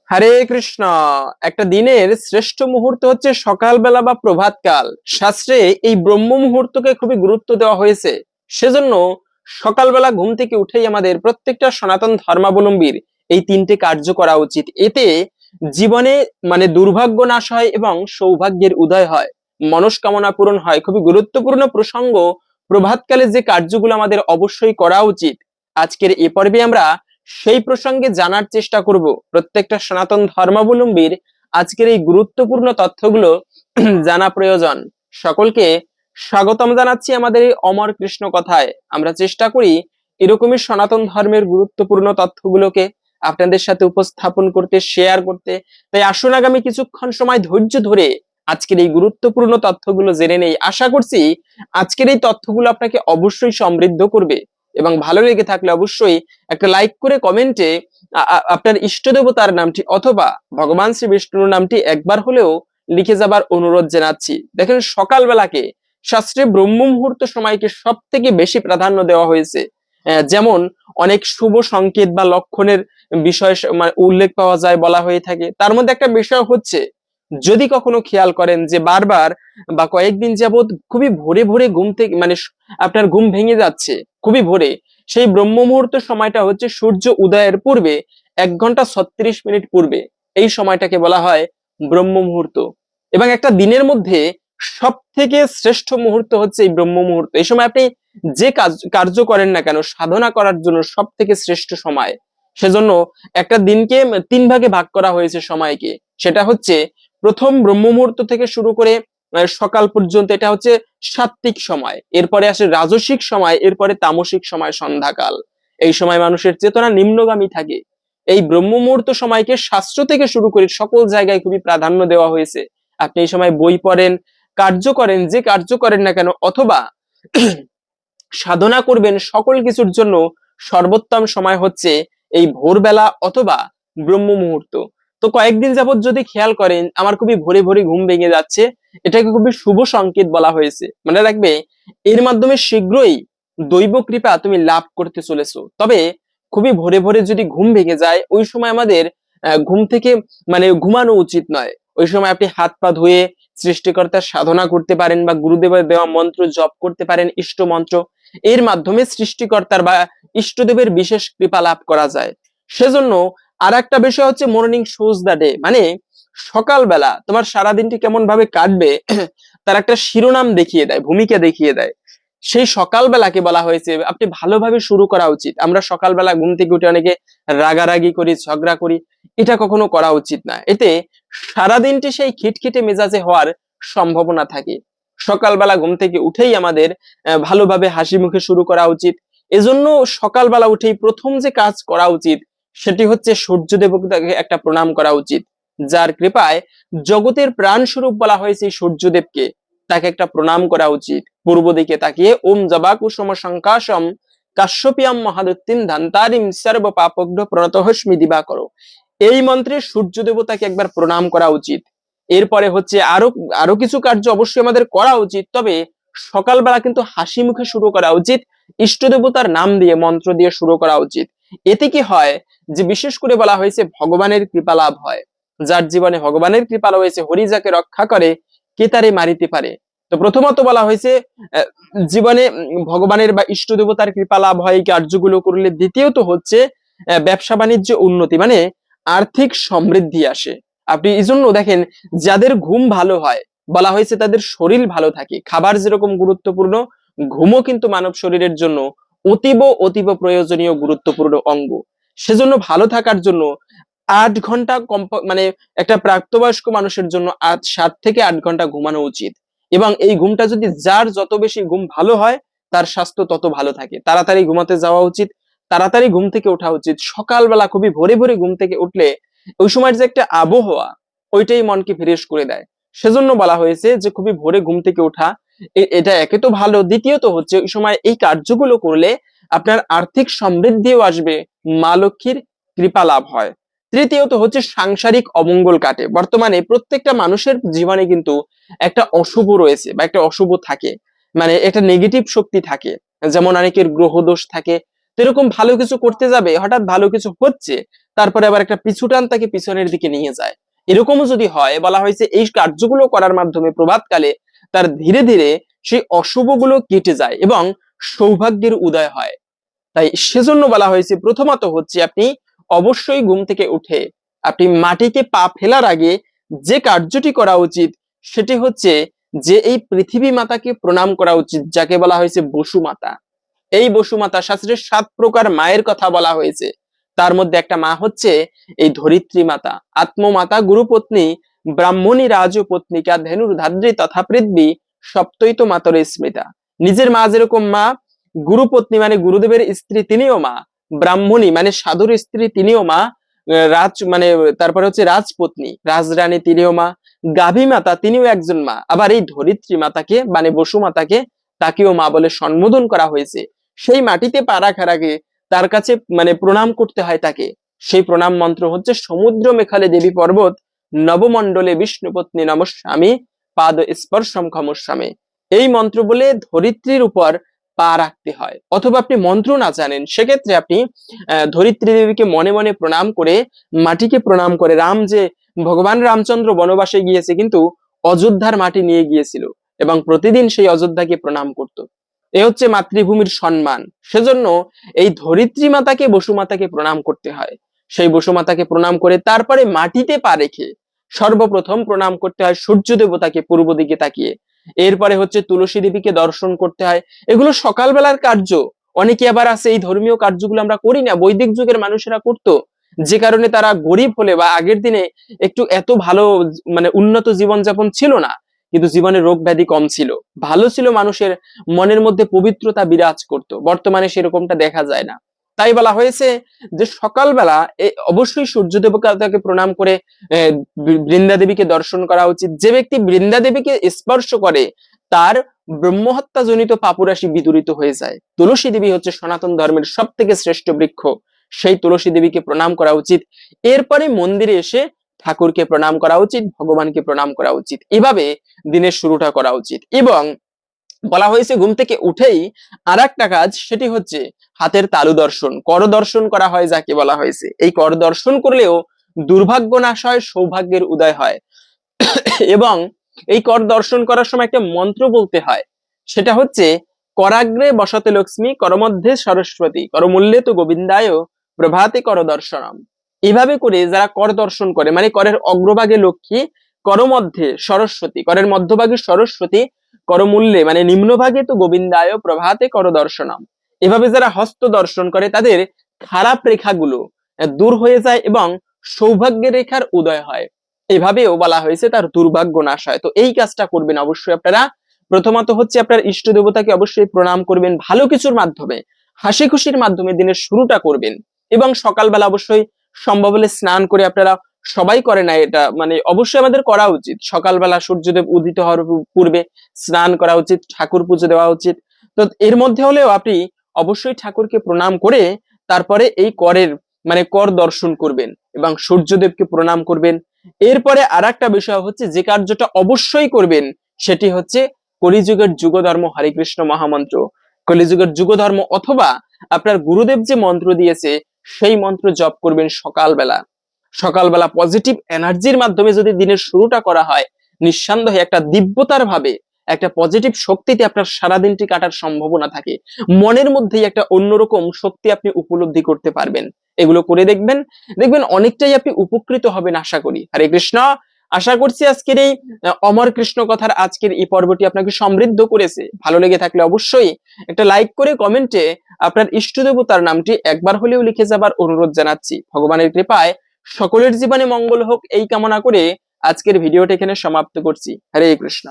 হরে কৃষ্ণ। একটা দিনের শ্রেষ্ঠ মুহূর্ত হচ্ছে সকালবেলা বা প্রভাতকাল। শাস্ত্রে এই ব্রহ্ম মুহূর্তকে খুবই গুরুত্ব দেওয়া হয়েছে। সেজন্য সকালবেলা ঘুম থেকে উঠেই আমাদের প্রত্যেকটা সনাতন ধর্মাবলম্বীর এই তিনটে কার্য করা উচিত। এতে জীবনে দুর্ভাগ্য নাশ হয় এবং সৌভাগ্যের উদয় হয়, মনস্কামনা পূরণ হয়। খুবই গুরুত্বপূর্ণ প্রসঙ্গ। প্রভাতকালে যে কার্যগুলো আমাদের অবশ্যই করা উচিত, আজকের এ পর্বে আমরা সেই প্রসঙ্গে জানার চেষ্টা করব। প্রত্যেকটা সনাতন ধর্মাবলম্বীর আজকের এই গুরুত্বপূর্ণ তথ্যগুলো জানা প্রয়োজন। সকলকে স্বাগতম জানাচ্ছি আমাদের এই অমর কৃষ্ণ কথায়। আমরা চেষ্টা করি এরকমই সনাতন ধর্মের গুরুত্বপূর্ণ তথ্যগুলোকে আপনাদের সাথে উপস্থাপন করতে, শেয়ার করতে। তাই আসুন আগামী কিছুক্ষণ সময় ধৈর্য ধরে আজকের এই গুরুত্বপূর্ণ তথ্যগুলো জেনে নেই। আশা করছি আজকের এই তথ্যগুলো আপনাকে অবশ্যই সমৃদ্ধ করবে এবং ভালো লেগে থাকলে অবশ্যই একটা লাইক করে কমেন্টে আপনার ইষ্ট দেবতার নামটি অথবা ভগবান শ্রী বিষ্ণুর নামটি একবার হলেও লিখে যাবার অনুরোধ জানাচ্ছি। দেখেন, সকালবেলাকে শাস্ত্রে ব্রহ্ম মুহূর্ত সময়কে সব থেকে বেশি প্রাধান্য দেওয়া হয়েছে। যেমন অনেক শুভ সংকেত বা লক্ষণের বিষয় উল্লেখ পাওয়া যায়, বলা হয়ে থাকে। তার মধ্যে একটা বিষয় হচ্ছে, যদি কখনো খেয়াল করেন যে বারবার বা কয়েকদিন যাবত খুবই ভোরে ভোরে ঘুম থেকে আপনার ঘুম ভেঙে যাচ্ছে খুবই ভোরে, সেই ব্রহ্ম মুহূর্ত সময়টা হচ্ছে সূর্য উদয়ের পূর্বে 1 ঘন্টা 36 মিনিট পূর্বে। এই সময়টাকে বলা হয় ব্রহ্ম মুহূর্ত। এবং একটা দিনের মধ্যে সব থেকে শ্রেষ্ঠ মুহূর্ত হচ্ছে এই ব্রহ্ম মুহূর্ত। এই সময় আপনি যে কার্য করেন না কেন, সাধনা করার জন্য সব থেকে শ্রেষ্ঠ সময়। সেজন্য একটা দিনকে 3 ভাগে ভাগ করা হয়েছে সময়কে। সেটা হচ্ছে প্রথম ব্রহ্ম মুহূর্ত থেকে শুরু করে সকাল পর্যন্ত, এটা হচ্ছে সাত্ত্বিক সময়। এরপরে আসে রাজসিক সময়, এরপরে তামসিক সময়, সন্ধ্যাকাল। এই সময় মানুষের চেতনা নিম্নগামী থাকে। এই ব্রহ্ম মুহূর্ত সময়কে শাস্ত্র থেকে শুরু করে সকল জায়গায় খুবই প্রাধান্য দেওয়া হয়েছে। আপনি এই সময় বই পড়েন, কার্য করেন, যে কার্য করেন না কেন, অথবা সাধনা করবেন, সকল কিছুর জন্য সর্বোত্তম সময় হচ্ছে এই ভোরবেলা অথবা ব্রহ্ম মুহূর্ত। তো কয়েকদিন যাবত যদি খেয়াল করেন আমার খুবই ভোরে ভোরে ঘুম ভেঙে যাচ্ছে, এটাকে খুবই শুভ সংকেত বলা হয়েছে। মনে রাখবে, এর মাধ্যমে শীঘ্রই দৈব কৃপা তুমি লাভ করতে চলেছো। তবে খুবই ভোরে ভোরে যদি ঘুম ভেঙে যায়, ওই সময় আমাদের ঘুম থেকে ঘুমানো উচিত নয়। ওই সময় আপনি হাত পা ধুয়ে সৃষ্টিকর্তার সাধনা করতে পারেন বা গুরুদেবের দেওয়া মন্ত্র জপ করতে পারেন, ইষ্ট মন্ত্র। এর মাধ্যমে সৃষ্টিকর্তার বা ইষ্টদেবের বিশেষ কৃপা লাভ করা যায়। সেজন্য আর একটা বিষয় হচ্ছে মর্নিং শুজ দ্য ডে, সকালবেলা তোমার সারাদিনটি কেমন ভাবে কাটবে তার একটা শিরোনাম দেখিয়ে দেয়, ভূমিকা দেখিয়ে দেয়। সেই সকালবেলাকে বলা হয়েছে আপনি ভালোভাবে শুরু করা উচিত। আমরা সকালবেলা ঘুম থেকে উঠে অনেকে রাগারাগি করি, ঝগড়া করি, এটা কখনো করা উচিত না। এতে সারাদিনটি সেই খিটখিটে মেজাজে হওয়ার সম্ভাবনা থাকে। সকালবেলা ঘুম থেকে উঠেই আমাদের ভালোভাবে হাসি মুখে শুরু করা উচিত। এজন্য সকালবেলা উঠেই প্রথম যে কাজ করা উচিত সেটি হচ্ছে সূর্য দেবতাকে একটা প্রণাম করা উচিত, যার কৃপায় জগতের প্রাণ স্বরূপ বলা হয়েছে সূর্যদেবকে। তাকে একটা প্রণাম করা উচিত। পূর্ব দিকে তাকিয়ে ওম জবা কুসুম সংকাশম কাশ্যপিয়াম মহাদত্তিম ধান্তারিম সর্ব পাপগ্ধ প্রণতহস্মি দিবা করো, এই মন্ত্রে সূর্য দেবতাকে একবার প্রণাম করা উচিত। এরপরে হচ্ছে আরো আরো কিছু কার্য অবশ্যই আমাদের করা উচিত। তবে সকালবেলা কিন্তু হাসি মুখে শুরু করা উচিত, ইষ্ট দেবতার নাম দিয়ে, মন্ত্র দিয়ে শুরু করা উচিত। এতে কি হয় যে বিশেষ করে বলা হয়েছে ভগবানের কৃপা লাভ হয়। যার জীবনে ভগবানের কৃপা রয়েছে, হরি যাকে রক্ষা করে কে তারে মারিতে পারে। তো প্রথমত বলা হয়েছে জীবনে ভগবানের বা ইষ্ট দেবতার কৃপা লাভ হয় এই কার্যগুলো করলে। দ্বিতীয়ত হচ্ছে ব্যবসা বাণিজ্য উন্নতি, আর্থিক সমৃদ্ধি আসে। আপনি এই জন্য দেখেন, যাদের ঘুম ভালো হয় বলা হয়েছে তাদের শরীর ভালো থাকে। খাবার যেরকম গুরুত্বপূর্ণ, ঘুমও কিন্তু মানব শরীরের জন্য অতীব অতীব প্রয়োজনীয় গুরুত্বপূর্ণ অঙ্গ। সেজন্য ভালো থাকার জন্য 8 ঘন্টা কম, একটা প্রাপ্তবয়স্ক মানুষের জন্য 7 থেকে 8 ঘন্টা ঘুমানো উচিত। এবং এই ঘুমটা যদি যার যত বেশি ঘুম ভালো হয় তার স্বাস্থ্য তত ভালো থাকে। তাড়াতাড়ি ঘুমাতে যাওয়া উচিত, তাড়াতাড়ি ঘুম থেকে ওঠা উচিত। সকালবেলা খুবই ভোরে ভোরে ঘুম থেকে উঠলে ওই সময়ের যে একটা আবহাওয়া, ওইটাই মনকে ফ্রেশ করে দেয়। সেজন্য বলা হয়েছে যে খুবই ভোরে ঘুম থেকে ওঠা, এটা একে তো ভালো, দ্বিতীয়ত হচ্ছে ওই সময় এই কার্যগুলো করলে আপনার আর্থিক সমৃদ্ধিও আসবে, মা লক্ষ্মীর কৃপা লাভ হয়। তৃতীয়ত হচ্ছে সাংসারিক অমঙ্গল কাটে। বর্তমানে প্রত্যেকটা মানুষের জীবনে কিন্তু একটা অশুভ রয়েছে বা একটা অশুভ থাকে, একটা নেগেটিভ শক্তি থাকে। যেমন অনেকের গ্রহ দোষ থাকে। তো এরকম ভালো কিছু করতে যাবে, হঠাৎ ভালো কিছু হচ্ছে, তারপরে আবার একটা পিছু টান তাকে পিছনের দিকে নিয়ে যায়। এরকমও যদি হয়, বলা হয়েছে এই কার্যগুলো করার মাধ্যমে প্রভাতকালে তার ধীরে ধীরে সেই অশুভগুলো কেটে যায় এবং সৌভাগ্যের উদয় হয়। তাই সেজন্য বলা হয়েছে প্রথমত হচ্ছে আপনি অবশ্যই ঘুম থেকে উঠে আপনি মাটিতে পা ফেলার আগে যে কার্যটি করা উচিত সেটি হচ্ছে যে এই পৃথিবী মাতাকে প্রণাম করা উচিত, যাকে বলা হয়েছে বসুমাতা। এই বসুমাতা, শাস্ত্রে 7 প্রকার মায়ের কথা বলা হয়েছে, তার মধ্যে একটা মা হচ্ছে এই ধরিত্রী মাতা, আত্মমাতা, গুরুপত্নী, ব্রাহ্মণী রাজপত্নিকা, ধেনুর ধাত্রী তথা পৃথ্বী, সপ্তৈত মাতরে স্মৃতা। নিজের মা যেরকম মা, গুরুপত্নী মানে গুরুদেবের স্ত্রী তিনিও মা, ব্রাহ্মণী মানে সাধুর স্ত্রী তিনিও মা, রাজ মানে তারপরে হচ্ছে রাজপত্নী রাজরানী তিনিও মা, গাভী মাতা তিনিও একজন মা, আবার এই ধরিত্রী মাতাকে মানে বসুমাতাকে তাকেও মা বলে সম্বোধন করা হয়েছে। সেই মাটিতে পা রাখার আগে তার কাছে মানে প্রণাম করতে হয় তাকে। সেই প্রণাম মন্ত্র হচ্ছে সমুদ্র মেখালে দেবী পর্বত, নবমণ্ডলে বিষ্ণুপত্নী নমস্যামি, পাদ স্পর্শম ক্ষমস্যামে। এই মন্ত্র বলে ধরিত্রীর উপর পা রাখতে হয়। অথবা আপনি মন্ত্র না জানেন, সেক্ষেত্রে আপনি ধরিত্রী দেবীকে মনে মনে প্রণাম করে মাটিকে প্রণাম করে, রাম যে ভগবান রামচন্দ্র বনবাসে গিয়েছে কিন্তু অযোধ্যার মাটি নিয়ে গিয়েছিল এবং প্রতিদিন সেই অযোধ্যাকে প্রণাম করত। এ হচ্ছে মাতৃভূমির সম্মান। সেজন্য এই ধরিত্রী মাতাকে বসুমাতাকে প্রণাম করতে হয়। সেই বসুমাতাকে প্রণাম করে তারপরে মাটিতে পা রেখে সর্বপ্রথম প্রণাম করতে হয় সূর্য দেবতাকে পূর্ব দিকে তাকিয়ে। এরপরে হচ্ছে তুলসী দেবীকে দর্শন করতে হয়। এগুলো সকালবেলার কার্য। অনেকে আবার আছে এই ধর্মীয় কার্যগুলো আমরা করি না, বৈদিক যুগের মানুষেরা করতো, যে কারণে তারা গরিব হলে বা আগের দিনে একটু এত ভালো মানে উন্নত জীবনযাপন ছিল না, কিন্তু জীবনে রোগ ব্যাধি কম ছিল, ভালো ছিল, মানুষের মনের মধ্যে পবিত্রতা বিরাজ করত। বর্তমানে সেরকমটা দেখা যায় না। তাই বলা হয়েছে যে সকালবেলা অবশ্যই সূর্য দেবতাকে প্রণাম করে বৃন্দা দেবীকে দর্শন করা উচিত। যে ব্যক্তি বৃন্দা দেবীকে স্পর্শ করে তার ব্রহ্মহত্যা জনিত পাপুরাশি বিদূরিত হয়ে যায়। তুলসী দেবী হচ্ছে সনাতন ধর্মের সব থেকে শ্রেষ্ঠ বৃক্ষ, সেই তুলসী দেবীকে প্রণাম করা উচিত। এরপরে মন্দিরে এসে ঠাকুরকে প্রণাম করা উচিত, ভগবানকে প্রণাম করা উচিত। এভাবে দিনের শুরুটা করা উচিত। এবং বলা হয়েছে ঘুম থেকে উঠেই আর একটা কাজ, সেটি হচ্ছে হাতের তালু দর্শন, কর দর্শন করা হয় যাকে বলা হয়েছে। এই কর দর্শন করলেও দুর্ভাগ্য নাশ হয়, সৌভাগ্যের উদয় হয়। এবং এই কর দর্শন করার সময় একটা মন্ত্র বলতে হয়, সেটা হচ্ছে করাগ্রে বসতে লক্ষ্মী, করমধ্যে সরস্বতী, করমূল্যে তো গোবিন্দায়, প্রভাতে কর দর্শনম। এভাবে করে যারা কর দর্শন করে মানে করের অগ্রভাগে লক্ষ্মী, করমধ্যে সরস্বতী, করের মধ্যভাগে সরস্বতী, করমূল্যে মানে নিম্নভাগে তো গোবিন্দায়, প্রভাতে কর দর্শনম। এভাবে যারা হস্ত দর্শন করে তাদের খারাপ রেখাগুলো দূর হয়ে যায় এবং সৌভাগ্যের রেখার উদয় হয়। এভাবেও বলা হয়েছে তার দুর্ভাগ্য নাশ হয়। তো এই কাজটা করবেন অবশ্যই আপনারা। প্রথমত হচ্ছে আপনার ইষ্ট দেবতাকে অবশ্যই প্রণাম করবেন, ভালো কিছুর মাধ্যমে, হাসি খুশির মাধ্যমে দিনের শুরুটা করবেন। এবং সকালবেলা অবশ্যই সম্ভব হলে স্নান করে, আপনারা সবাই করে না এটা, মানে অবশ্যই আমাদের করা উচিত, সকালবেলা সূর্যদেব উদিত হওয়ার পূর্বে স্নান করা উচিত, ঠাকুর পুজো দেওয়া উচিত। তো এর মধ্যে হলেও আপনি অবশ্যই ঠাকুরকে প্রণাম করে তারপরে এই করের মানে কর দর্শন করবেন এবং সূর্যদেবকে প্রণাম করবেন। এরপরে আর একটা বিষয় হচ্ছে যে কার্যটা অবশ্যই করবেন সেটি হচ্ছে কলিযুগের যুগধর্ম হরিকৃষ্ণ মহামন্ত্র, কলিযুগের যুগধর্ম অথবা আপনার গুরুদেব যে মন্ত্র দিয়েছে সেই মন্ত্র জপ করবেন সকালবেলা। সকালবেলা পজিটিভ এনার্জির মাধ্যমে যদি দিনের শুরুটা করা হয়, নিঃসন্দেহে একটা দিব্যতার ভাবে একটা পজিটিভ শক্তিতে আপনার সারাদিনটি কাটার সম্ভাবনা থাকে। মনের মধ্যেই একটা অন্যরকম শক্তি আপনি উপলব্ধি করতে পারবেন। এগুলো করে দেখবেন, দেখবেন অনেকটাই আপনি উপকৃত হবেন আশা করি। হরে কৃষ্ণ। আশা করছি আজকের এই অমর কৃষ্ণ কথার আজকের এই পর্বটি আপনাকে সমৃদ্ধ করেছে। ভালো লেগে থাকলে অবশ্যই একটা লাইক করে কমেন্টে আপনার ইষ্ট দেবতার নামটি একবার হলেও লিখে যাবার অনুরোধ জানাচ্ছি। ভগবানের কৃপায় সকলের জীবনে মঙ্গল হোক এই কামনা করে আজকের ভিডিওটা এখানে সমাপ্ত করছি। হরে কৃষ্ণ।